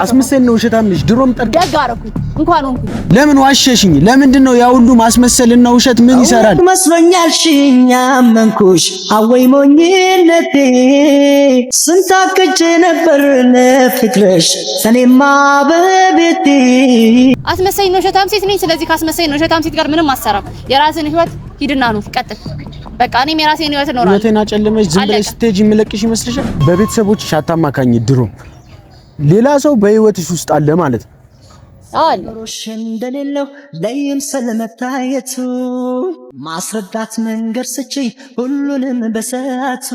አስመሰል ነው ውሸታም ነሽ ድሮም ደግ አደረኩኝ እንኳን ሆንኩ ለምን ዋሸሽኝ ለምንድነው ያ ሁሉ ማስመሰልና ውሸት ምን ይሰራል መስሎኛል ሽኛ መንኩሽ አወይ ሞኝነቴ ስንታከች ነበር ለፍቅርሽ ሰኔማ በቤቴ አስመሰል ነው ውሸታም ሴት ነኝ ስለዚህ ካስመሰል ነው ውሸታም ሴት ጋር ምንም አሰራም የራስን ህይወት ሂድና ነው ቀጥል በቃ እኔም የራሴን ህይወት እኖራለሁ ህይወቴን አጨለመሽ ዝም ብለሽ ስቴጅ የሚለቅሽ ይመስልሻል በቤተሰቦችሽ አታማካኝ ድሮ ሌላ ሰው በህይወትሽ ውስጥ አለ ማለት ነው አለሽ እንደሌለው ለይም ስለመታየቱ ማስረዳት መንገር ስጪ ሁሉንም በሰዓቱ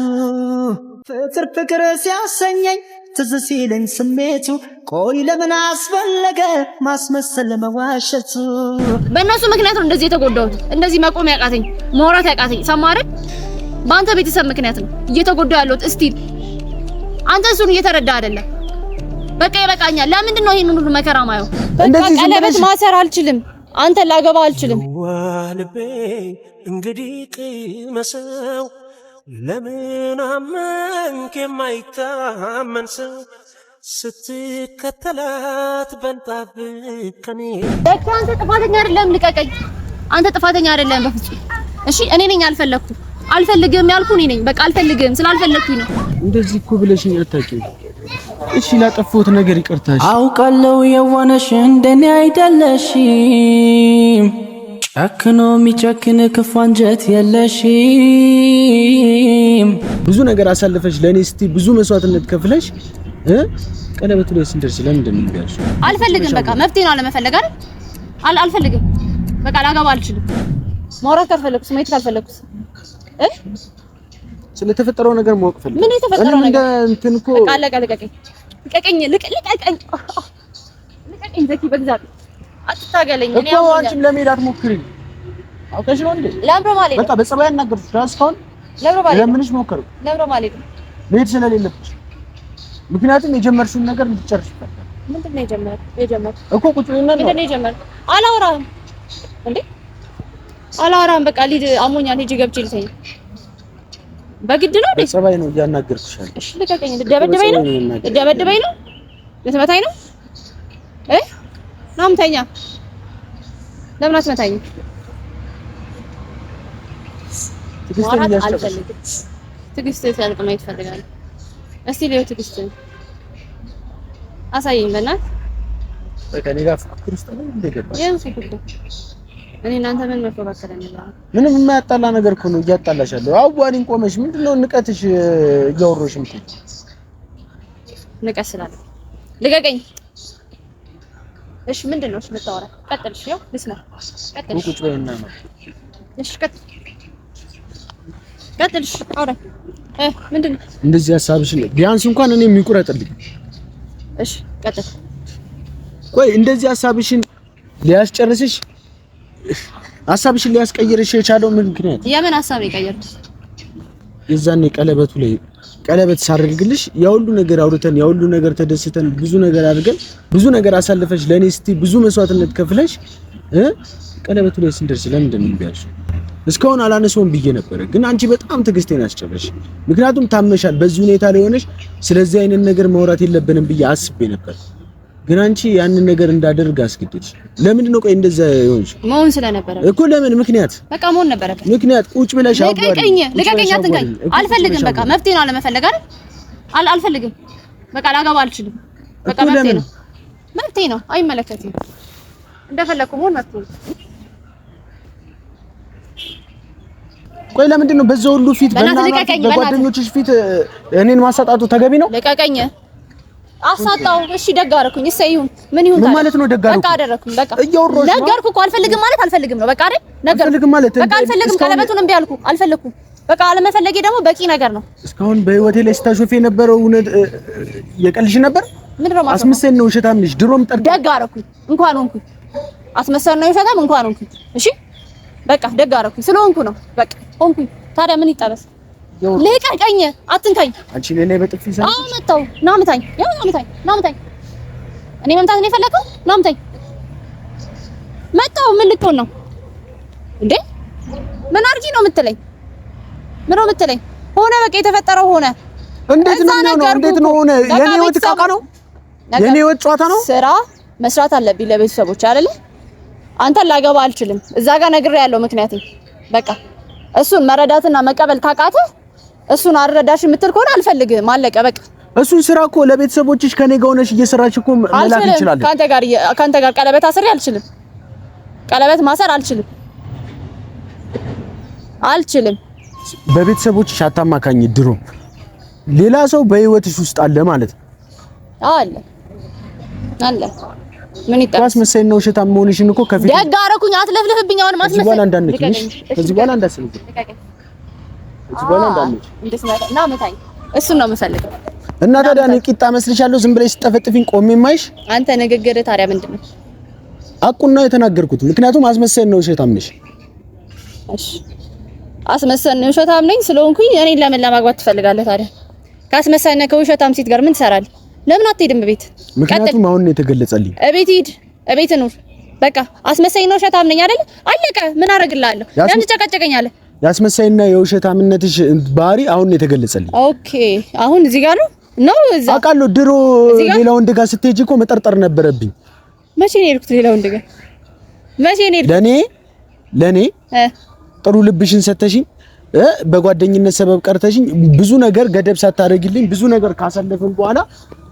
ፍቅር ሲያሰኘኝ ትዝ ሲለኝ ስሜቱ ቆይ ለምን አስፈለገ ማስመሰል መዋሸቱ በእነሱ ምክንያት ነው እንደዚህ የተጎዳሁት እንደዚህ መቆም ያቃተኝ ማውራት ያቃተኝ ሰማረክ በአንተ ቤተሰብ ምክንያት ነው እየተጎዳሁ ያለሁት እስቲ አንተ እሱን እየተረዳ አይደለም በቃ ይበቃኛል ለምንድን ነው ይሄንን ሁሉ መከራ ማየው በቃ ቀለበት ማሰር አልችልም አንተ ላገባ አልችልም ወልቤ እንግዲህ ቅመሰው ለምን አመንክ የማይታመን ሰው ስትከተላት በንጣብከኔ በቃ አንተ ጥፋተኛ አይደለም ልቀቀኝ አንተ ጥፋተኛ አይደለም በፍጹም እሺ እኔ ነኝ አልፈልግም ያልኩ እኔ ነኝ በቃ አልፈልግም ስላልፈለኩኝ ነው እንደዚህ እኮ ብለሽኝ አታውቂም እሺ ላጠፋሁት ነገር ይቅርታሽ አውቃለሁ የዋነሽ እንደኔ አይደለሽም ጨክኖ የሚጨክን ክፉ አንጀት የለሽም ብዙ ነገር አሳልፈሽ ለኔ እስቲ ብዙ መስዋዕትነት ከፍለሽ ቀለበቱ ላይ ስንደርስ ለምንድን ነው የሚያልሽ አልፈልግም በቃ መፍትሄ ነው አለመፈለግ አይደል አልፈልግም በቃ ላገባ አልችልም ማውራት ካልፈለኩስ ማየት ካልፈለኩስ ስለተፈጠረው ነገር ማወቅ ፈልግ ምን የተፈጠረው ነገር እንትን እኮ በቃ ልቀቀኝ ዘኪ በግዛት አትታገለኝ እኔ አንቺም ለመሄድ አትሞክሪ አውቀሽ ነው እንዴ ለብሮ ማለት በቃ በጸባይ ያናገርኩሽ ራስካውን ለብሮ ማለት ለምንሽ ሞከሩ ለብሮ ማለት መሄድ ስለሌለብሽ ምክንያቱም የጀመርሽውን ነገር እንድትጨርሽ ይፈልጋል ምንድነው የጀመር እኮ ቁጭ ብለና ነው ምንድነው የጀመር አላወራም እንዴ አላወራም በቃ ሊድ አሞኛል ሄጂ ገብቼ ልተኝ በግድ ነው እንዴ በጸባይ ነው ያናገርኩሽ እሺ ልቀቀኝ ደበደበኝ ነው ልትመታኝ ነው ናምተኛ ለምን አትመታኝ ትግስት ያልቅ ማየት ፈልጋለሁ እስቲ ሌው ትግስት አሳየኝ በእናትህ በቃ እኔ ጋር ፍቅር ውስጥ ነው እንደገባሽ እኔ እናንተ ምን መፈካከረኝ ነው ምንም የማያጣላ ነገር እኮ ነው እያጣላሻለሁ አዋሪን ቆመሽ ምንድነው ንቀትሽ እያወሮሽ ምት ንቀት ስላለ ልቀቀኝ እሺ ምንድነው እሺ መታወራ ቀጥልሽ ያው ልስማ ቀጥልሽ ቁጭ በይና ነው እሺ ቀጥልሽ አውራ ምንድነው እንደዚህ ሐሳብሽ ቢያንስ እንኳን እኔ የሚቆረጥልኝ እሺ ቀጥል ቆይ እንደዚህ ሐሳብሽን ሊያስጨርስሽ ሐሳብሽን ሊያስቀይርሽ የቻለው ምን ምክንያት የምን ሐሳብ ይቀየርኩ የዛኔ ቀለበቱ ላይ ቀለበት ሳደርግልሽ ያውሉ ነገር አውርተን ያውሉ ነገር ተደስተን ብዙ ነገር አድርገን ብዙ ነገር አሳልፈሽ ለኔ እስቲ ብዙ መስዋዕትነት ከፍለሽ ቀለበቱ ላይ ስንደርስ ለምንድን ነው የሚያልሽ እስካሁን አላነሰውም ብዬ ነበር ግን አንቺ በጣም ትግስቴን አስጨረሽ ምክንያቱም ታመሻል በዚህ ሁኔታ ላይ ሆነሽ ስለዚህ አይነት ነገር ማውራት የለብንም ብዬ አስቤ ነበር ግን አንቺ ያንን ነገር እንዳደርግ አስገድድሽ ለምንድን ነው ቆይ እንደዛ ይሆንሽ መሆን ስለነበረ እኮ ለምን ምክንያት በቃ መሆን ነበረበት ምክንያት ቁጭ ብለሽ ልቀቀኝ አትንካኝ አልፈልግም በቃ መፍትሄ ነው አለመፈለግ አይደል አልፈልግም በቃ ላገባ አልችልም በቃ መፍትሄ ነው አይመለከትም እንደፈለኩ መሆን መፍትሄ ነው ቆይ ለምንድን ነው በዛው ሁሉ ፊት በጓደኞችሽ ፊት እኔን ማሳጣቱ ተገቢ ነው ልቀቀኝ አሳጣው እሺ ደግ አደረኩኝ እሰይሁን ምን ይሁን ማለት ነው ደግ አደረኩኝ በቃ አደረኩኝ በቃ እያወራሁሽ ነገርኩ እኮ አልፈልግም ማለት አልፈልግም ነው በቃ አይደል ነገርኩ ማለት በቃ አልፈልግም ቀለበቱን እምቢ አልኩ አልፈለኩም በቃ አለመፈለጌ ደግሞ በቂ ነገር ነው እስካሁን በህይወቴ ላይ ስታሾፍ የነበረው እውነት የቀልሽ ነበር ምንድነው ማለት አስመሰል ነው ውሸታም ነሽ ድሮም ደግ አደረኩኝ እንኳን ሆንኩኝ አስመሰል ነው ውሸታም እንኳን ሆንኩኝ እሺ በቃ ደግ አደረኩኝ ስለሆንኩ ነው በቃ ሆንኩኝ ታዲያ ምን ይጠበስ ልቀቀኝ አትንካኝ አንቺ ለኔ በጥፊ ሰዓት አዎ መጣው ናምታኝ ናምታኝ እኔ መምታት ነው የፈለከው ናምታኝ መጣው ምን ልትሆን ነው እንዴ ምን አርጊ ነው የምትለኝ ምን ነው የምትለኝ ሆነ በቃ የተፈጠረው ሆነ እንዴት ነው ሆነ የኔ ህይወት ቃቃ ነው የኔ ህይወት ጨዋታ ነው። ስራ መስራት አለብኝ ለቤተሰቦች አይደለ? አንተን ላገባ አልችልም። እዛ ጋር ነግሬያለሁ ምክንያቱም በቃ እሱን መረዳትና መቀበል ካቃተ እሱን አረዳሽ የምትል ከሆነ አልፈልግም። አለቀ በቃ። እሱን ስራ እኮ ለቤተሰቦችሽ ከኔ ጋር ሆነሽ እየሰራሽ እኮ መላክ ይችላል። ካንተ ጋር ቀለበት አስሬ አልችልም። ቀለበት ማሰር አልችልም። በቤተሰቦችሽ አታማካኝ። ድሮ ሌላ ሰው በህይወትሽ ውስጥ አለ ማለት ነው። አለ ምን ይጣስ ማስመሰል ነው። ውሸታም መሆንሽን እኮ ከፊት ደግ አደረኩኝ። አትለፍልፍብኝ። አሁን ማስመሰል ከዚህ በኋላ እንዳትነኪ። እና መታኝ። እሱን ነው የምፈልገው። እና ታዲያ እኔ ቂጣ መስልሻለሁ? ዝም ብለሽ ስጠፈጥፊኝ ቆሜ የማይሽ አንተ ንግግር ታዲያ ምንድነው? አቁና የተናገርኩት ምክንያቱም አስመሰል ነው። ውሸታም ነሽ። እሺ አስመሰል ነው። ውሸታም ነኝ ስለሆንኩኝ እኔን ለምን ለማግባት ትፈልጋለህ ታዲያ? ካስመሰልነ ከውሸታም ሴት ጋር ምን ትሰራለህ? ለምን አትሄድም ቤት? ምክንያቱም አሁን ነው የተገለጸልኝ። እቤት ሂድ፣ እቤት ኑር። በቃ አስመሳይ ነው ውሸታም ነኝ አይደል? አለቀ። ምን አደርግልሃለሁ? ለምን ትጨቀጨቀኛለህ? ያስመሳይና የውሸታምነትሽ ባህሪ አሁን ነው የተገለጸልኝ። ኦኬ አሁን እዚህ ጋር ነው እዛ አውቃለሁ። ድሮ ሌላ ወንድ ጋር ስትሄጂ እኮ መጠርጠር ነበረብኝ። መቼ ነው የሄድኩት ሌላ ወንድ ጋር? መቼ ነው የሄድኩት? ለኔ ጥሩ ልብሽን ሰተሽኝ በጓደኝነት ሰበብ ቀርተሽኝ ብዙ ነገር ገደብ ሳታረጊልኝ ብዙ ነገር ካሳለፍን በኋላ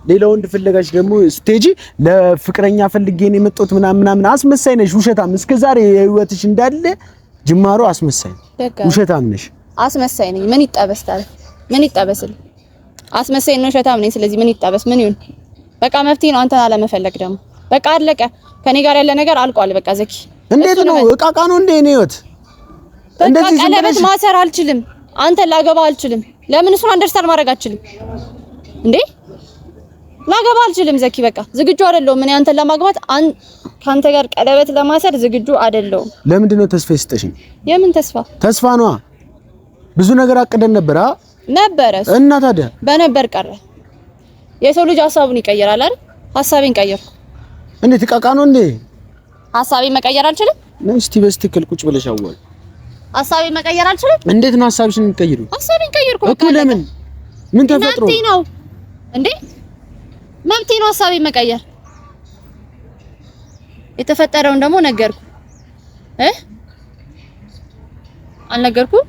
ሌላ ወንድ ፍለጋሽ ደግሞ ስቴጂ ለፍቅረኛ ፈልጌ ነው የመጣሁት ምናምን አስመሳይ ነሽ፣ ውሸታም። እስከዛሬ የህይወትሽ እንዳለ ጅማሮ አስመሳይ ውሸታም ነሽ። አስመሳይ ነኝ። ምን ይጣበስ ታዲያ? ምን ይጣበስል? አስመሳይ ነው ውሸታም ነኝ። ስለዚህ ምን ይጣበስ? ምን ይሁን? በቃ መፍትሄ ነው አንተን አለመፈለግ ደግሞ። በቃ አለቀ። ከኔ ጋር ያለ ነገር አልቋል። በቃ ዘኪ እንዴት ነው እቃቃ ነው እንዴ እኔ ህይወት? እንደዚህ ቀለበት ማሰር አልችልም። አንተ ላገባ አልችልም። ለምን እሱን አንደርስታንድ ማድረግ አልችልም እንዴ? ላገባ አልችልም ዘኪ። በቃ ዝግጁ አይደለሁም እኔ አንተን ለማግባት ካንተ ጋር ቀለበት ለማሰር ዝግጁ አይደለሁም። ለምንድን ነው ተስፋ ይስጠሽኝ? የምን ተስፋ? ተስፋ ነው። ብዙ ነገር አቅደን ነበር ነበረ እና ታዲያ በነበር ቀረ። የሰው ልጅ ሀሳቡን ይቀየራል አይደል? ሀሳቤን ቀየርኩ። እንዴት እቃቃ ነው እንዴ? ሀሳቤን መቀየር አልችልም? እስቲ በስትክክል ቁጭ ብለሽ አዋል። ሀሳቤን መቀየር አልችልም? እንዴት ነው ሀሳብሽን የምትቀይሪው? ሀሳቤን ቀየርኩ እኮ። ለምን? ምን ተፈጥሮ መብቴ ነው እንዴ? መብቴ ነው ሀሳቤን መቀየር። የተፈጠረውን ደግሞ ነገርኩ አልነገርኩም?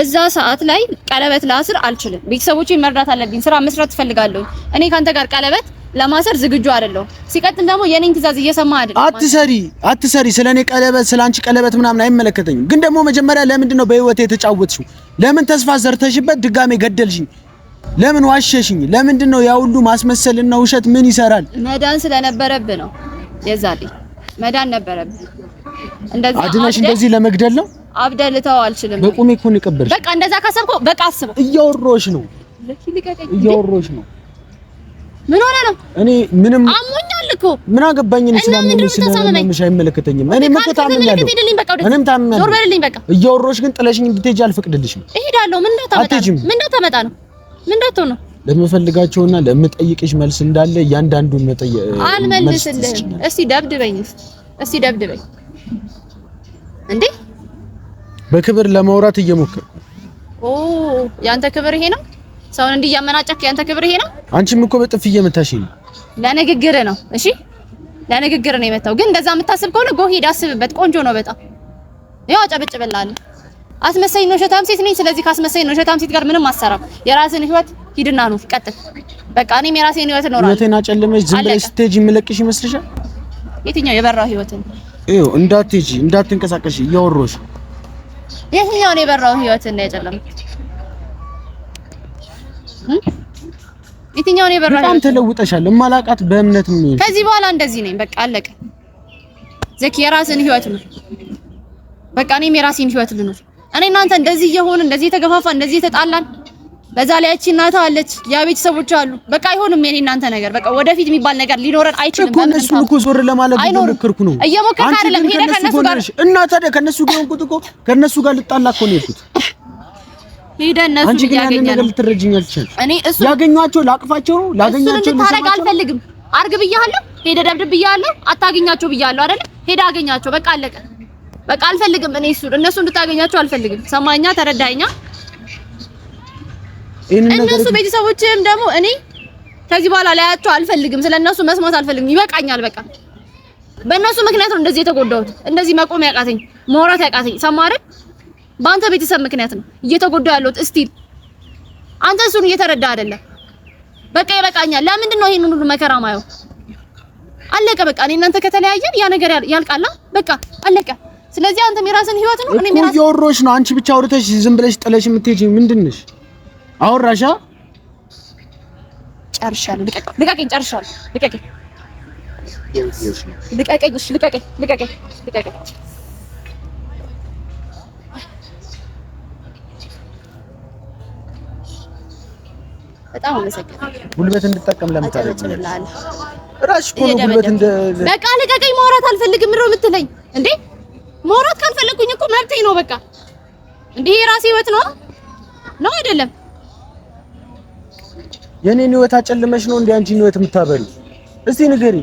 እዛ ሰዓት ላይ ቀለበት ላስር አልችልም። ቤተሰቦቼን መርዳት አለብኝ። ስራ መስራት እፈልጋለሁ። እኔ ካንተ ጋር ቀለበት ለማሰር ዝግጁ አይደለሁም። ሲቀጥል ደግሞ የኔን ትዕዛዝ እየሰማ አይደለም። አትሰሪ። ስለኔ ቀለበት ስላንቺ ቀለበት ምናምን አይመለከተኝም። ግን ደግሞ መጀመሪያ ለምንድን ነው በህይወቴ የተጫወትሽው? ለምን ተስፋ ዘርተሽበት ድጋሜ ገደልሽኝ? ለምን ዋሸሽኝ? ለምንድን ነው ያ ሁሉ ማስመሰልና ውሸት ምን ይሰራል? መዳን ስለነበረብህ ነው። የዛሬ መዳን ነበረብህ። እንደዚህ አድነሽ እንደዚህ ለመግደል ነው? አብደልተው አልችልም። በቁሜ እኮ ነው የቀበርሽ። በቃ እንደዛ ካሰብከው በቃ አስበው። እያወሮሽ ነው። ምን ሆነ ነው? እኔ ምንም አሞኛል እኮ ምን አገባኝ? ስለምንሽ አይመለከተኝም። እኔም እኮ ታምኛለሁ። እኔም ታምኛለሁ። ዞር በልልኝ በቃ። እያወሮሽ ግን ጥለሽኝ እንድትሄጂ አልፈቅድልሽም። እሄዳለሁ። ምን እንዳታመጣ ነው? ምን እንዳትሆን ነው? ለምፈልጋቸውና ለምጠይቅሽ መልስ እንዳለ እያንዳንዱን መጠየቅ አልመልስልህም። እስቲ ደብድበኝ። እስቲ ደብድበኝ እንዴ! በክብር ለማውራት እየሞከርኩ። ያንተ ክብር ይሄ ነው? ሰውን እንዲያመናጨክ ያንተ ክብር ይሄ ነው? አንቺም እኮ በጥፍ እየመታሽኝ ነው። ለንግግር ነው። እሺ ለንግግር ነው የመታው። ግን እንደዛ የምታስብ ከሆነ ጎ ሄድ አስብበት። ቆንጆ ነው በጣም። ያው አጨብጭብልሃለሁ። አስመሳይ ነው ሸታም ሴት ነኝ። ስለዚህ ካስመሳይ ነው ሸታም ሴት ጋር ምንም አሰራም። የራስን ህይወት ሂድና ኑር፣ ቀጥል። በቃ እኔም የራሴን ህይወት እኖራለሁ። ህይወቴን አጨለመሽ ዝም ብለሽ ስትሄጂ የምለቅሽ ይመስልሻል? የትኛው የበራው ህይወትን? ይኸው እንዳትሄጂ እንዳትንቀሳቀሽ እያወሮሽ። የትኛውን የበራው ህይወትን ነው ያጨለምኩት? የትኛውን የበራው? በጣም ተለውጠሻል። እማላቃት በእምነት ነው። ከዚህ በኋላ እንደዚህ ነኝ። በቃ አለቀ። ዘኪ የራስን ህይወት ነው። በቃ እኔም የራሴን ህይወት ልኖር። እኔ እናንተ እንደዚህ እየሆን እንደዚህ የተገፋፋ እንደዚህ የተጣላን፣ በዛ ላይ እቺ እናቷ አለች፣ ያ ቤተሰቦች አሉ። በቃ አይሆንም የኔ እናንተ ነገር። በቃ ወደፊት የሚባል ነገር ሊኖረን አይችልም። እኮ እነሱ እኮ ዞር ለማለት እየሞከርኩ ነው። እየሞከርክ አይደለም። ሄደ ከነሱ ጋር እና ታዲያ ከነሱ ጋር ሆንኩት እኮ ከነሱ ጋር ልጣላ እኮ ነው የሄድኩት። ሄደ እነሱ አንቺ ግን ያንን ነገር ልትረጂኝ አልቻልሽ። እኔ እሱ ያገኛቸው ላቅፋቸው ነው ላገኛቸው ነው ታረጋ አልፈልግም። አርግ ብያለሁ። ሄደ ደብድብ ብያለሁ። አታገኛቸው ብያለሁ አይደል? ሄደ አገኛቸው። በቃ አለቀ። በቃ አልፈልግም። እኔ እነሱ እንድታገኛቸው አልፈልግም። ሰማኛ? ተረዳኛ? እነሱ ቤተሰቦችም ደግሞ እኔ ከዚህ በኋላ ላያቸው አልፈልግም። ስለነሱ መስማት አልፈልግም። ይበቃኛል በቃ። በእነሱ ምክንያት ነው እንደዚህ የተጎዳሁት። እንደዚህ መቆም ያቃተኝ፣ ማውራት ያቃተኝ። ሰማህ አይደል? በአንተ ቤተሰብ ምክንያት ነው እየተጎዳሁ ያለሁት። እስቲል አንተ እሱን እየተረዳ አይደለም። በቃ ይበቃኛል። ለምንድን ነው ይሄንን ሁሉ መከራ ማየው? አለቀ በቃ። እኔ እናንተ ከተለያየን ያ ነገር ያልቃላ። በቃ አለቀ። ስለዚህ አንተ የራስን ህይወት ነው እኔ የራስን እያወራሁሽ ነው። አንቺ ብቻ አውርተሽ ዝም ብለሽ ጥለሽ የምትሄጂ ምንድን ነሽ? አወራሻ ጨርሻለሁ። ልቀቀኝ። ጨርሻለሁ። ልቀቀኝ። በጣም አመሰግናለሁ። ጉልበት እንድጠቀም ለምን ታደርጊያለሽ? እራስሽ እኮ ነው ጉልበት በቃ ልቀቀኝ። ማውራት አልፈልግም ነው የምትለኝ እንዴ? ማውራት ካልፈለኩኝ እኮ መብቴ ነው በቃ። እንዴ የራሴ ህይወት ነው አይደለም? የኔን ህይወት አጨልመሽ ነው እንዴ አንቺን ህይወት የምታበሪው? እስቲ ንገሪ።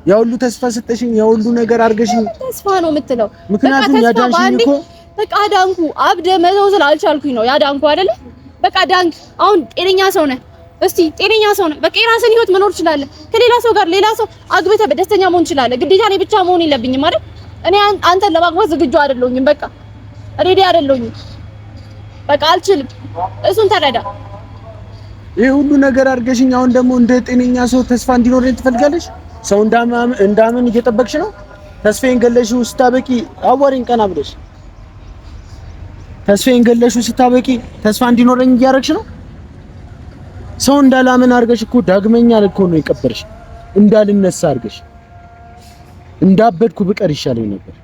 ያ ሁሉ ተስፋ ሰጠሽኝ፣ ያ ሁሉ ነገር አድርገሽኝ ተስፋ ነው የምትለው? ምክንያቱም ያዳንሽኝ እኮ በቃ ዳንኩ። አብደ መተው ስላልቻልኩኝ ነው ያዳንኩ አይደለ? በቃ ዳንክ። አሁን ጤነኛ ሰው ነህ። እስቲ ጤነኛ ሰው ነህ። በቃ የራስን ህይወት መኖር ትችላለህ። ከሌላ ሰው ጋር ሌላ ሰው አግብተህ በደስተኛ መሆን ትችላለህ። ግዴታ እኔ ብቻ መሆን የለብኝም አይደል? እኔ አንተን ለማግባት ዝግጁ አይደለሁኝም። በቃ ሬዲ አይደለሁኝም። በቃ አልችልም። እሱን ተረዳ። ይሄ ሁሉ ነገር አድርገሽኝ አሁን ደግሞ እንደ ጤነኛ ሰው ተስፋ እንዲኖረኝ ትፈልጋለሽ? ሰው እንዳምን እየጠበቅሽ ነው? ተስፋዬን ገለሽው ስታበቂ አዋሪኝ ቀና ብለሽ ተስፋዬን ገለሽው ስታበቂ ተስፋ እንዲኖረኝ እያደረግሽ ነው? ሰው እንዳላምን አድርገሽ እኮ ዳግመኛ እኮ ነው የቀበርሽ። እንዳልነሳ አድርገሽ እንዳበድኩ ብቀር ይሻለኝ ነበር።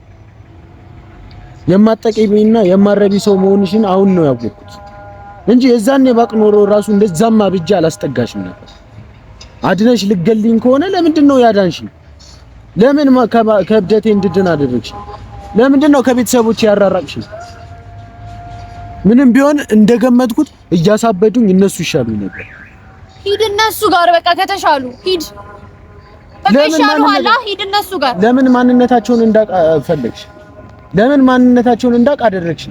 የማጠቀሚና የማረቢ ሰው መሆንሽን አሁን ነው ያወቅኩት እንጂ የዛኔ ባቅ ኖሮ ራሱ እንደዛማ ብቻ አላስጠጋሽም ነበር። አድነሽ ልገልኝ ከሆነ ለምንድን ነው ያዳንሽኝ? ለምን ከብደቴ እንድድን አደረግሽ? ለምንድን ነው ከቤተሰቦቼ ያራራቅሽኝ? ምንም ቢሆን እንደገመትኩት እያሳበዱኝ እነሱ ይሻሉኝ ነበር። ሂድ እነሱ ጋር በቃ ከተሻሉ ሂድ። በቃ ይሻሉሃል። ሂድ እነሱ ጋር። ለምን ማንነታቸውን እንዳቅ ፈለግሽ? ለምን ማንነታቸውን እንዳቅ አደረግሽ?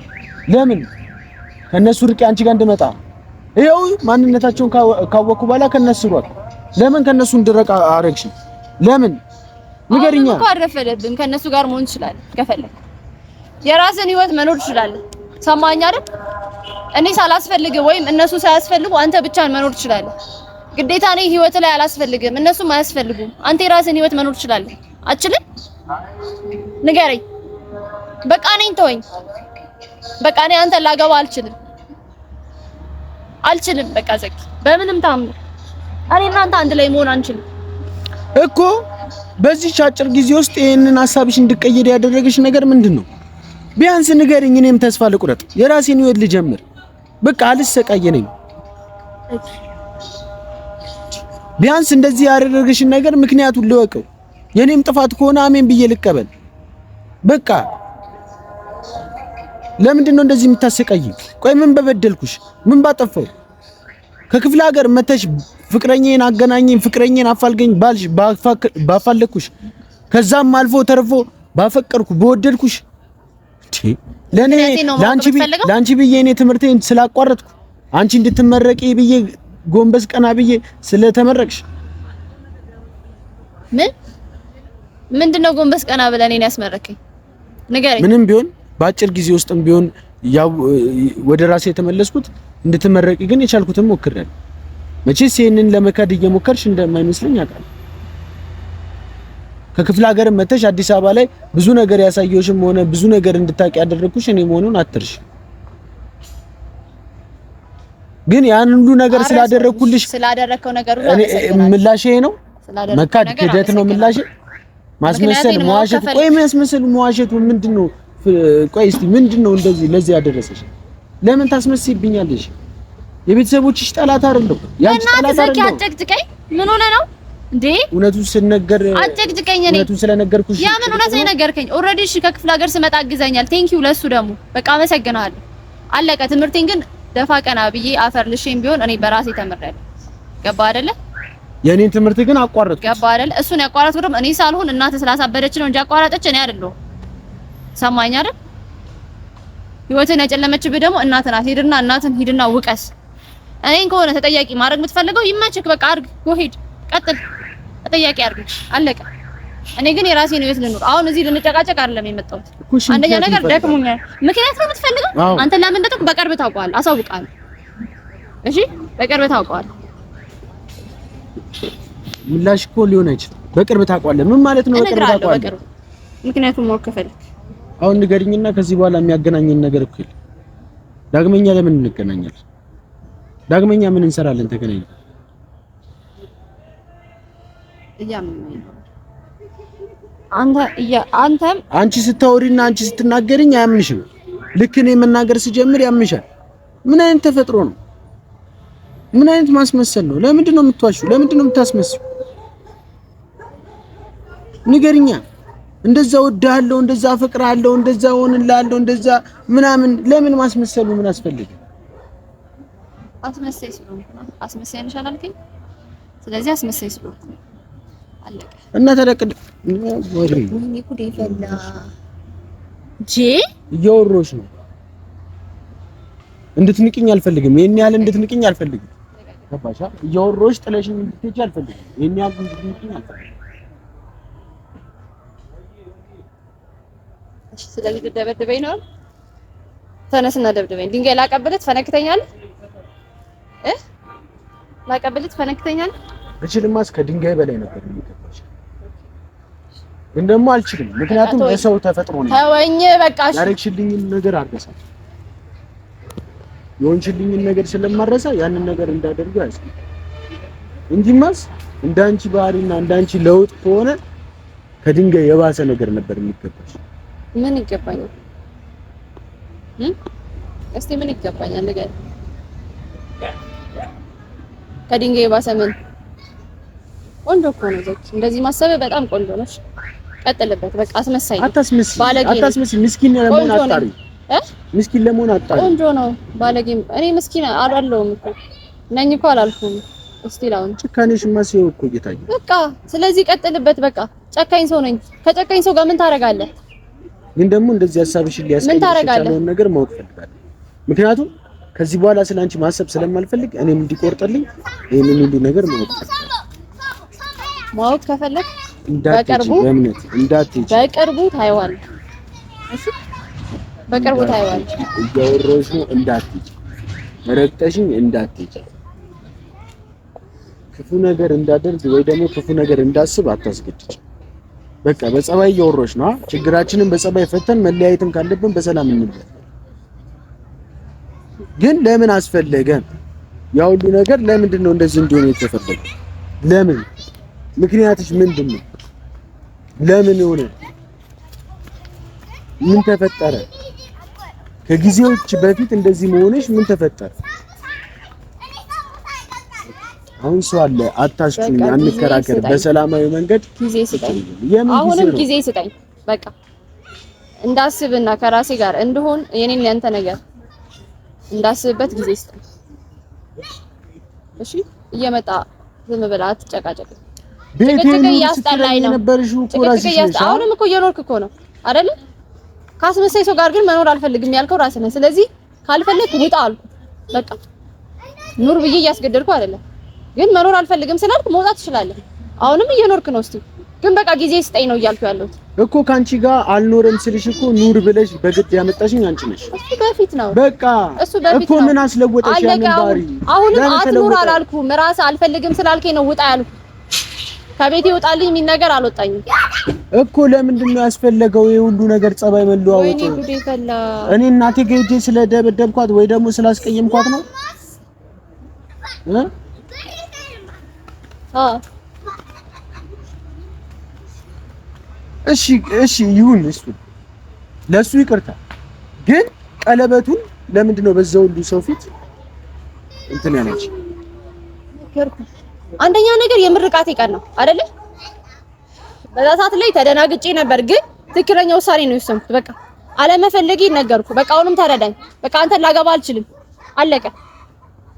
ለምን ከነሱ ርቄ አንቺ ጋር እንድመጣ? ይኸው ማንነታቸውን ካወቅኩ በኋላ ከነሱ ሯቅ። ለምን ከነሱ እንድረቅ አረግሽ? ለምን ንገሪኛ። እኮ አረፈደብን። ከነሱ ጋር መሆን ትችላለህ ከፈለክ። የራስን ህይወት መኖር ትችላለህ። ሰማኝ አይደል? እኔ ሳላስፈልግ ወይም እነሱ ሳያስፈልጉ አንተ ብቻን መኖር ትችላለህ። ግዴታ እኔ ህይወት ላይ አላስፈልግም፣ እነሱም አያስፈልጉም። አንተ የራስን ህይወት መኖር ትችላለህ። አትችልም? ንገረኝ። በቃ እኔን ተወኝ። በቃ እኔ አንተ ላገባ አልችልም። በቃ ዘኪ በምንም ታምር እኔ እና አንተ አንድ ላይ መሆን አንችልም እኮ። በዚህ አጭር ጊዜ ውስጥ ይሄንን ሐሳብሽ እንድትቀይር ያደረገሽ ነገር ምንድነው? ቢያንስ ንገሪኝ። እኔም ተስፋ ልቁረጥ፣ የራሴን ህይወት ልጀምር። በቃ አልሰቃየነኝ። ቢያንስ እንደዚህ ያደረገሽን ነገር ምክንያቱን ልወቀው። የኔም ጥፋት ከሆነ አሜን ብዬ ልቀበል። በቃ ለምንድን ነው እንደዚህ የምታሰቃይኝ? ቆይ ምን በበደልኩሽ? ምን ባጠፋው? ከክፍለ ሀገር መተሽ ፍቅረኛዬን አገናኘኝ፣ ፍቅረኛዬን አፋልገኝ ባልሽ ባፋለኩሽ፣ ከዛም አልፎ ተርፎ ባፈቀርኩ በወደድኩሽ ለአንቺ ብዬ እኔ ትምህርቴን ስላቋረጥኩ አንቺ እንድትመረቂ ብዬ ጎንበስ ቀና ብዬ ስለተመረቅሽ ምንድነው ጎንበስ ቀና ብለህ እኔን ያስመረከኝ? ንገረኝ። ምንም ቢሆን በአጭር ጊዜ ውስጥም ቢሆን ያው ወደ ራሴ የተመለስኩት እንድትመረቂ ግን የቻልኩትን ሞክሬያለሁ። መቼስ ይሄንን ለመካድ እየሞከርሽ እንደማይመስለኝ አውቃለሁ። ከክፍለ ሀገር መተሽ አዲስ አበባ ላይ ብዙ ነገር ያሳየውሽም ሆነ ብዙ ነገር እንድታቂ ያደረኩሽ እኔ መሆኑን አትርሽ። ግን ያን ሁሉ ነገር ስላደረኩልሽ ስላደረከው ነገር ምላሽ ይሄ ነው? መካድ ክደት ነው ምላሽ? ማስመሰል መዋሸት? ቆይ የሚያስመስል መዋሸቱ ምንድነው? ቆይ እስቲ ምንድነው እንደዚህ ለዚህ ያደረሰሽ? ለምን ታስመስይብኛለሽ? የቤተሰቦችሽ ጠላት አይደለም ያንቺ ጠላት አይደለም። አጨቅጭቀኝ። ምን ሆነ ነው እንዴ? እውነቱን ስነገር አጨቅጭቀኝ። እኔ እውነቱን ስለነገርኩሽ ያ ምን እውነት ነው ነገርከኝ? ኦልሬዲ እሺ፣ ከክፍለ ሀገር ስመጣ አግዘኛል። ቴንኪው ለሱ ደግሞ በቃ አመሰግናለሁ። አለቀ። ትምህርቴን ግን ደፋ ቀና ብዬ አፈር ልሼም ቢሆን እኔ በራሴ ተምሬያለሁ። ገባ አይደለ? የኔን ትምህርት ግን አቋረጥኩ። ገባ አይደለ? እሱን ያቋረጥኩት ደግሞ እኔ ሳልሆን እናት ስላሳበደች ነው እንጂ አቋረጠች እኔ አይደለሁም። ሰማኝ አይደል? ህይወትን ያጨለመችብህ ደግሞ እናት ናት። ሂድና እናትን ሂድና ውቀስ። እኔን ከሆነ ተጠያቂ ማድረግ የምትፈልገው ይመችክ፣ በቃ አድርግ፣ ሄድ፣ ቀጥል፣ ተጠያቂ አድርግ፣ አለቀ። እኔ ግን የራሴን ህይወት ልኑር። አሁን እዚህ ልንጨቃጨቅ አይደለም የመጣሁት። አንደኛ ነገር ደክሞኛል። ምክንያት ነው የምትፈልገው አንተ። ለምን እንደተቆ በቅርብ ታውቀዋለህ፣ አሳውቃለሁ። እሺ በቅርብ ታውቀዋለህ። ምላሽ እኮ ሊሆን አይችልም። በቅርብ ታውቀዋለህ ምን ማለት ነው? በቅርብ ታውቀዋለህ። ምክንያቱም ማወቅ ከፈለክ አሁን ንገሪኝና ከዚህ በኋላ የሚያገናኘን ነገር እኮ የለም። ዳግመኛ ለምን እንገናኛለን? ዳግመኛ ምን እንሰራለን? ተገናኘን አንተም አንቺ ስታወሪና አንቺ ስትናገሪኝ አያምንሽም። ልክ እኔ መናገር ስጀምር ያምንሻል። ምን አይነት ተፈጥሮ ነው? ምን አይነት ማስመሰል ነው? ለምንድን ነው የምትዋሺው? ለምንድን ነው የምታስመስሉ? ንገሪኛ። እንደዛ ወድሃለሁ፣ እንደዛ አፈቅርሃለሁ፣ እንደዛ ሆንልሃለሁ፣ እንደዛ ምናምን ለምን ማስመሰሉ ምን አስፈልገ? አስመሳይ ስለሆንኩ ነው። አስመሳይ ነሽ አላልከኝ? ስለዚህ አስመሳይ ስለሆንኩ አለቀ። እና ተለቅድ ወሬ ምን ይኩድ ይፈላ እያወሮሽ ነው። እንድትንቅኝ አልፈልግም። ይሄን ያህል እንድትንቅኝ አልፈልግም። ገባሻ? እያወሮሽ ጥለሽኝ እንድትሄጂ አልፈልግም። ይሄን ያህል እንድትንቅኝ አልፈልግም። እሺ ስለዚህ ደበደበኝ ነው። ተነስና ደብደበኝ። ድንጋይ ላቀብልህ ትፈነክተኛለህ? ላቀብልህ ትፈነክተኛለህ? እችልማ እስከ ድንጋይ በላይ ነበር የሚገባሽ፣ ግን ደግሞ አልችልም። ምክንያቱም የሰው ተፈጥሮ ነው። ተወኝ በቃ። እሺ ያረግሽልኝን ነገር አርገሳል። የሆንሽልኝን ነገር ስለማረሳ ያንን ነገር እንዳደርጉ አይስም እንጂማስ እንዳንቺ ባህሪና እንዳንቺ ለውጥ ከሆነ ከድንጋይ የባሰ ነገር ነበር የሚገባሽ። ምን ይገባኛል? እስቲ ምን ይገባኛል ነገር ከድንጋይ የባሰ ምን? ቆንጆ እኮ ነው ዘኪ። እንደዚህ ማሰብ በጣም ቆንጆ ነው። ቀጥልበት በቃ። አስመሳይ አታስመስይ፣ አታስመስይ። ምስኪን ለመሆን አጣሪ ምስኪን ለመሆን አጣሪ። ቆንጆ ነው ባለጌም። እኔ ምስኪን አይደለሁም እኮ ነኝ እኮ አላልኩም። እስቲ ላውን ጭካኔሽማ ሲው እኮ እየታየ በቃ። ስለዚህ ቀጥልበት በቃ። ጨካኝ ሰው ነኝ። ከጨካኝ ሰው ጋር ምን ታረጋለህ? ግን ደግሞ እንደዚህ ሐሳብሽን ሊያስቀይርሽ ያለውን ነገር ማወቅ ፈልጋለሁ። ምክንያቱም ከዚህ በኋላ ስለአንቺ ማሰብ ስለማልፈልግ እኔም እንዲቆርጥልኝ ይሄንን ሁሉ ነገር ማወቅ ከፈለክ በቅርቡ በእምነት እንዳትሄጂ፣ በቅርቡ ታይዋለህ። እሺ በቅርቡ ታይዋለህ። እያወራሁሽ ነው። እንዳትሄጂ፣ ረግጠሽኝ እንዳትሄጂ። ክፉ ነገር እንዳደርግ ወይ ደግሞ ክፉ ነገር እንዳስብ አታስገድጂ። በቃ በጸባይ እያወራሁሽ ነው። ችግራችንን በጸባይ ፈተን መለያየትም ካለብን በሰላም እንለያይ። ግን ለምን አስፈለገ? ያ ሁሉ ነገር ለምንድን ነው እንደዚህ እንዲሆን የተፈለገው? ለምን? ምክንያትሽ ምንድን ነው? ለምን ሆነ? ምን ተፈጠረ? ከጊዜዎች በፊት እንደዚህ መሆንሽ ምን ተፈጠረ? አሁን ሰው አለ። አታስችኝ፣ አንከራከር። በሰላማዊ መንገድ ጊዜ ስጠኝ። አሁንም ጊዜ ስጠኝ። በቃ እንዳስብና ከራሴ ጋር እንደሆን የኔን ያንተ ነገር እንዳስብበት ጊዜ ስጠኝ። እሺ እየመጣ ዝም ብላ አትጨቃጨቅ። ጭቅጭቅ እያስጠላኝ ነው። አሁንም እኮ እየኖርክ እኮ ነው አይደል? ካስመሳይ ሰው ጋር ግን መኖር አልፈልግም ያልከው ራስህ ነህ። ስለዚህ ካልፈለክ ውጣ አልኩ። በቃ ኑር ብዬ እያስገደድኩ አይደለም፣ ግን መኖር አልፈልግም ስላልክ መውጣት ትችላለህ። አሁንም እየኖርክ ነው። እስቲ ግን በቃ ጊዜ ስጠኝ ነው እያልኩ ያለሁት እኮ። ካንቺ ጋር አልኖርም ስልሽ እኮ ኑር ብለሽ በግድ ያመጣሽኝ አንቺ ነሽ። እሱ በፊት ነው። በቃ እኮ ምን አስለወጠሽ? ያንን ባሪ አሁንም አትኑር አላልኩም። ራስህ አልፈልግም ስላልከኝ ነው ውጣ ያልኩ። ከቤት ይወጣልኝ የሚል ነገር አልወጣኝም እኮ። ለምንድን ነው ያስፈለገው ይሄ ሁሉ ነገር? ጸባይ መለዋወጥ። ወይኔ ጉዴ ፈላ። እኔ እናቴ ጋር ሄጄ ስለደበደብኳት ወይ ደግሞ ስላስቀየምኳት ነው? እሺ ይሁን። እሱ ለሱ ይቅርታ። ግን ቀለበቱን ለምንድን ነው በዛው ሁሉ ሰው ፊት እንትን ያለች? አንደኛ ነገር የምርቃቴ ቀን ነው አይደለ? በዛ ሰዓት ላይ ተደናግጬ ነበር፣ ግን ትክክለኛ ውሳኔ ነው የወሰንኩት። በቃ አለመፈለጌ ነገርኩ። በቃ አሁንም ተረዳኝ። በቃ አንተን ላገባ አልችልም። አለቀ።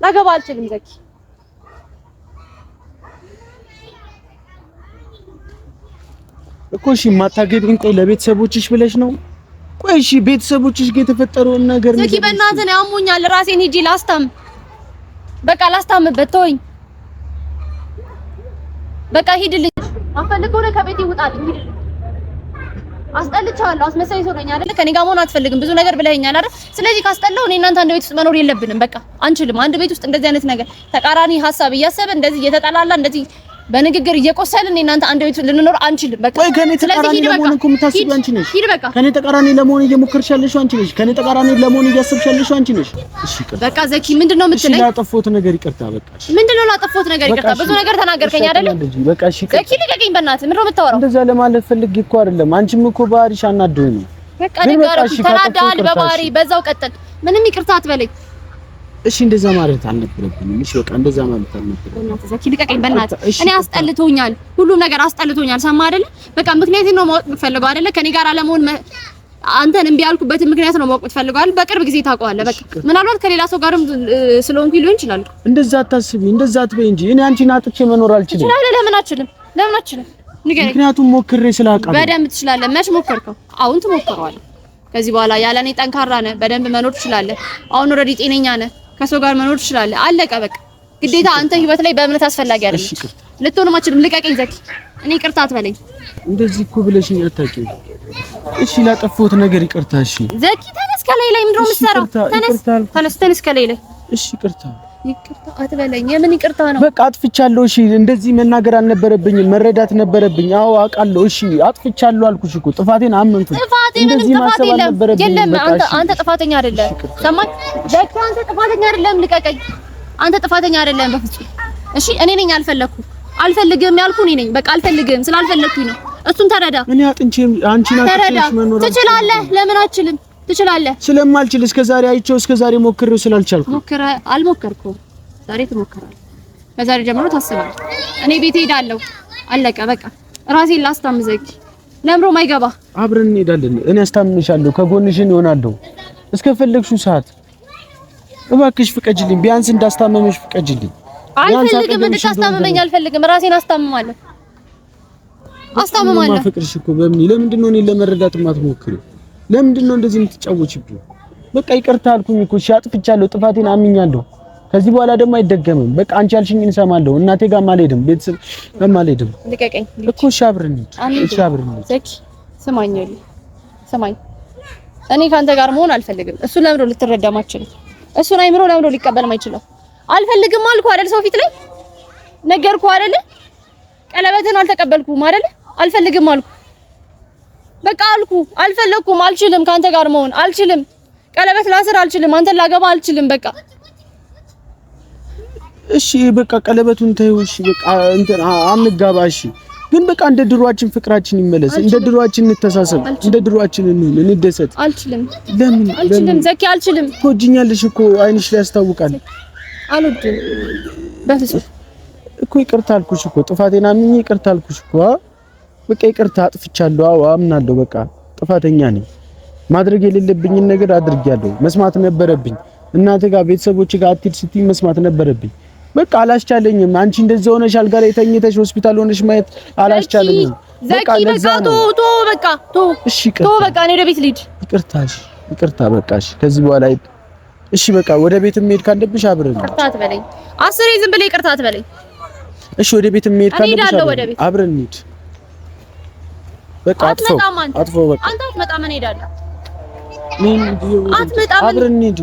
ላገባ አልችልም ዘኪ። እኮ እሺ የማታገቢኝ ቆይ ለቤተሰቦችሽ ብለሽ ነው? ቆይ እሺ ቤተሰቦችሽ ጋር የተፈጠረውን ነገር ዘኪ በእናትህ ነው ያሞኛል። ራሴን ሂጂ ላስታም። በቃ ላስታምበት ተወኝ። በቃ ሂድልኝ። አፈልገው ነው ከቤት ይውጣልኝ። ሂድልኝ። አስጠልቻለሁ። አስመሳይ ሰው ነኝ አይደል? ከኔ ጋር መሆን አትፈልግም። ብዙ ነገር ብለኸኛል አይደል? ስለዚህ ካስጠላው እኔ እናንተ አንድ ቤት ውስጥ መኖር የለብንም። በቃ አንችልም። አንድ ቤት ውስጥ እንደዚህ አይነት ነገር ተቃራኒ ሀሳብ እያሰበ እንደዚህ እየተጠላላ እንደዚህ በንግግር እየቆሰልን እናንተ አንድ ቤት ልንኖር አንችልም። በቃ ወይ ከኔ ተቃራኒ ለመሆን እኮ የምታስቢው አንቺ ነሽ። ሂድ በቃ ከኔ ተቃራኒ ለመሆን እየሞከርሽ ያለሽው አንቺ ነሽ። ከኔ ተቃራኒ ለመሆን እያሰብሽ ያለሽው አንቺ ነሽ። እሺ በቃ ዘኪ ምንድነው የምትለኝ? እሺ ላጠፋሁት ነገር ይቅርታ። በቃ ምንድነው ላጠፋሁት ነገር ይቅርታ? ብዙ ነገር ተናገርከኝ አይደል? በቃ እሺ ዘኪ ልቀቀኝ በእናትህ። ምንድነው የምታወራው? እንደዛ ለማለት ፈልጌ እኮ አይደለም። አንቺም እኮ ባህሪሽ አናዶኝ ነው። በቃ ንገረኝ። ተናዳል በባህሪ በዛው ቀጥል። ምንም ይቅርታ አትበለኝ። እሺ እንደዛ ማለት አልነበረብኝም። እሺ በቃ እንደዛ ማለት አልነበረብኝም። በእናትህ ዘኪ ልቀቀኝ በእናትህ። እኔ አስጠልቶኛል፣ ሁሉም ነገር አስጠልቶኛል። ሰማህ አይደለ? በቃ ምክንያቱም ነው ማወቅ የምትፈልገው አይደለ? ከኔ ጋር አለመሆን አንተን እምቢ ያልኩበትን ምክንያት ነው ማወቅ የምትፈልገው አይደል? በቅርብ ጊዜ ታውቀዋለህ። በቃ ምናልባት ከሌላ ሰው ጋርም ስለሆንኩ ሊሆን ይችላል። እንደዛ አታስቢ፣ እንደዛ አትበይ እንጂ እኔ አንቺን አጥቼ መኖር አልችልም። ትችላለህ። ለምን አልችልም? ለምን አልችልም? ንገረኝ። ምክንያቱም ሞክሬ ስላውቃለሁ። በደንብ ትችላለህ። መች ሞከርከው? አሁን ትሞክረዋለህ። ከዚህ በኋላ ያለኔ ጠንካራ ነህ። በደንብ መኖር ትችላለህ። አሁን ኦልሬዲ ጤነኛ ነህ። ከሰው ጋር መኖር ትችላለህ። አለቀ በቃ። ግዴታ አንተ ህይወት ላይ በእምነት አስፈላጊ አይደለም። ልትሆንም አትችልም። ልቀቀኝ ዘኪ። እኔ ይቅርታ አትበለኝ። እንደዚህ እኮ ብለሽኝ አታውቂም። እሺ ላጠፋሁት ነገር ይቅርታ። እሺ ዘኪ ተነስ። ከላይ ላይ ምንድነው የምትሰራው? ተነስ ከላይ ላይ። እሺ ይቅርታ አትበለኝ። የምን ይቅርታ ነው? በቃ አጥፍቻለሁ። እሺ እንደዚህ መናገር አልነበረብኝም፣ መረዳት ነበረብኝ። አዎ አውቃለሁ። እሺ አጥፍቻለሁ አልኩሽ እኮ ጥፋቴን አመንኩኝ። እንደዚህ ማሰብ አልነበረብኝም። የለም አንተ ጥፋተኛ አይደለም። ሰማኝ ዘኪ፣ አንተ ጥፋተኛ አይደለም። ልቀቀኝ። አንተ ጥፋተኛ አይደለም በፍጹም። እሺ እኔ ነኝ አልፈልግም ያልኩ እኔ ነኝ። በቃ አልፈልግም ስላልፈለኩኝ ነው። እሱን ተረዳ። እኔ አጥንቼም አንቺን አጥንቼሽ መኖር ትችላለህ። ለምን አልችልም? ትችላለህ። ስለማልችል እስከዛሬ አይቼው እስከዛሬ ሞክሬው ስላልቻልኩ አልሞከርኩም። ዛሬ ትሞክራለህ። ከዛሬ ጀምሮ ታስባለህ። እኔ ቤት ሄዳለሁ። አለቀ በቃ። ራሴን ላስታም ዘኪ። ለምሮ ማይገባ አብረን እንሄዳለን። እኔ አስታምንሻለሁ፣ ከጎንሽን እሆናለሁ እስከፈለግሽው ሰዓት። እባክሽ ፍቀጅልኝ፣ ቢያንስ እንዳስታመመሽ ፍቀጅልኝ። አልፈልግም፣ እንድታስታመመኝ አልፈልግም። ራሴን አስታምማለሁ። ማፈቅርሽ እኮ ለምንድን ነው እኔን ለመረዳት የማትሞክሪው? ለምንድን ነው እንደዚህ የምትጫወቺብኝ? በቃ ይቅርታ አልኩኝ እኮ እሺ፣ አጥፍቻለሁ፣ ጥፋቴን አምኛለሁ። ከዚህ በኋላ ደግሞ አይደገምም። በቃ አንቺ ያልሽኝን እሰማለሁ። እናቴ ጋርም አልሄድም፣ ቤተሰብ ጋርም አልሄድም ልቀቀኝ እኮ። እሺ አብረን እሺ አብረን ዘኪ ስማኝ። እኔ ካንተ ጋር መሆን አልፈልግም። እሱ ለምሮ ልትረዳ ማችል፣ እሱን አይምሮ ለምሮ ሊቀበል ማይችለው አልፈልግም አልኩ አይደል? ሰው ፊት ላይ ነገርኩ አይደል? ቀለበትን አልተቀበልኩም አይደል? አልፈልግም አልኩ። በቃ አልኩ። አልፈለኩም። አልችልም። ካንተ ጋር መሆን አልችልም። ቀለበት ላስር አልችልም። አንተን ላገባ አልችልም። በቃ እሺ በቃ ቀለበቱን ተይው። እሺ በቃ እንትን አንጋባ። እሺ ግን በቃ እንደ ድሮአችን ፍቅራችን ይመለስ። እንደ ድሮአችን እንተሳሰብ። እንደ ድሮአችን እንሁን፣ እንደሰት። አልችልም። ለምን አልችልም? ዘኪ አልችልም። ትወጂኛለሽ እኮ አይንሽ ላይ ያስታውቃል። አልወድም በፍጹም እኮ። ይቅርታ አልኩሽ እኮ ጥፋቴን አምኜ ይቅርታ አልኩሽ እኮ። በቃ ይቅርታ አጥፍቻለሁ። አዎ አምናለሁ። በቃ ጥፋተኛ ነኝ። ማድረግ የሌለብኝን ነገር አድርጌያለሁ። መስማት ነበረብኝ። እናቴ ጋር ቤተሰቦቼ ጋር አትሂድ ስትይ መስማት ነበረብኝ። በቃ አላስቻለኝም። አንቺ እንደዛ ሆነሽ አልጋ ላይ ተኝተሽ ሆስፒታል ሆነሽ ማየት አላስቻለኝም። በቃ ለዛ ነው። በቃ እሺ ይቅርታ በቃ እኔ ወደ ቤት ልሂድ። ይቅርታ በቃ እሺ። ከዚህ በኋላ እሺ በቃ ወደ ቤት መሄድ ካለብሽ አብረን። ይቅርታ አትበለኝ። አስሬ ዝም ብለህ ይቅርታ አትበለኝ። እሺ ወደ ቤት መሄድ ካለብሽ አብረን እንሂድ። በቃ አጥፎ በቃ አንተ አትመጣም። እኔ እሄዳለሁ። አብረን እንሂድ።